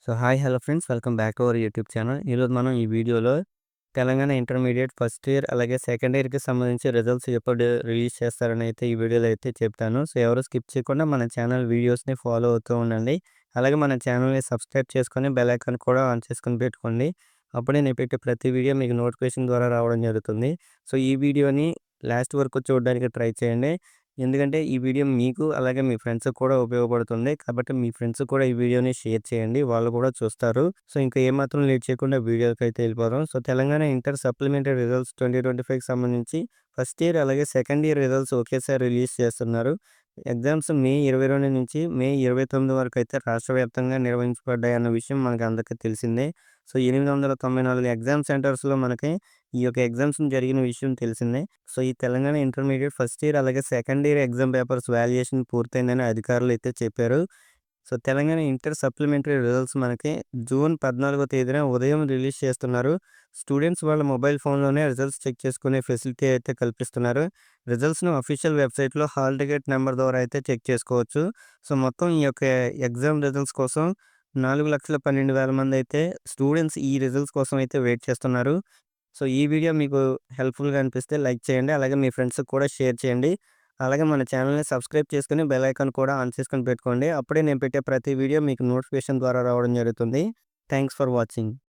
Hi hello friends, welcome back to our YouTube channel. ఈరోజు మనం ఈ వీడియోలో తెలంగాణ ఇంటర్మీడియట్ ఫస్ట్ ఇయర్ అలాగే సెకండ్ ఇయర్కి సంబంధించి రిజల్ట్స్ ఎప్పుడు రిలీజ్ చేస్తారని అయితే ఈ వీడియోలో అయితే చెప్తాను. ఎవరు స్కిప్ చేయకుండా మన ఛానల్ వీడియోస్ని ఫాలో అవుతూ ఉండండి. అలాగే మన ఛానల్ని సబ్స్క్రైబ్ చేసుకొని బెల్ ఐకాన్ కూడా ఆన్ చేసుకొని పెట్టుకోండి. అప్పుడే నేను పెట్టే ప్రతి వీడియో మీకు నోటిఫికేషన్ ద్వారా రావడం జరుగుతుంది. ఈ వీడియోని లాస్ట్ వరకు చూడడానికి ట్రై చేయండి. ఎందుకంటే ఈ వీడియో మీకు అలాగే మీ ఫ్రెండ్స్‌కి కూడా ఉపయోగపడుతుంది. కాబట్టి మీ ఫ్రెండ్స్‌కి కూడా ఈ వీడియోని షేర్ చేయండి. వాళ్ళు కూడా చూస్తారు. ఇంకా ఏమాత్రం లేట్ చేయకుండా వీడియోకైతే వెళ్ళిపోదాం. తెలంగాణ ఇంటర్ సప్లిమెంటరీ రిజల్ట్స్ 2025కి సంబంధించి ఫస్ట్ ఇయర్ అలాగే సెకండ్ ఇయర్ రిజల్ట్స్ ఒకేసారి రిలీజ్ చేస్తున్నారు. ఎగ్జామ్స్ మే 22 నుంచి మే 29 వరకు అయితే రాష్ట్ర వ్యాప్తంగా నిర్వహించబడ్డాయన్న విషయం మనకు అందరికీ తెలిసిందే. 894 ఎగ్జామ్ సెంటర్స్‌లో మనకి ఈ యొక్క ఎగ్జామ్స్ జరిగిన విషయం తెలిసిందే. ఈ తెలంగాణ ఇంటర్మీడియేట్ ఫస్ట్ ఇయర్ అలాగే second year exam papers valuation పూర్తయిందని అధికారులు అయితే చెప్పారు. తెలంగాణ ఇంటర్ సప్లిమెంటరీ రిజల్ట్స్ మనకి జూన్ 14వ తేదీన ఉదయం రిలీజ్ చేస్తున్నారు. స్టూడెంట్స్ వాళ్ళ మొబైల్ ఫోన్‌లోనే రిజల్ట్స్ చెక్ చేసుకునే ఫెసిలిటీ అయితే కల్పిస్తున్నారు. రిజల్ట్స్‌ను అఫీషియల్ వెబ్‌సైట్‌లో హాల్ టికెట్ నెంబర్ ద్వారా అయితే చెక్ చేసుకోవచ్చు. మొత్తం ఈ యొక్క ఎగ్జామ్ రిజల్ట్స్ కోసం 4,12,000 మంది అయితే స్టూడెంట్స్ ఈ రిజల్ట్స్ కోసం అయితే వెయిట్ చేస్తున్నారు. ఈ వీడియో మీకు హెల్ప్‌ఫుల్‌గా అనిపిస్తే లైక్ చేయండి. అలాగే మీ ఫ్రెండ్స్‌కి కూడా షేర్ చేయండి. అలాగే మన ఛానల్‌ని సబ్స్క్రైబ్ చేసుకొని బెల్ ఐకాన్ కూడా ఆన్ చేసుకొని పెట్టుకోండి. అప్పుడే నేను పెట్టే ప్రతి వీడియో మీకు నోటిఫికేషన్ ద్వారా రావడం జరుగుతుంది. Thanks for watching.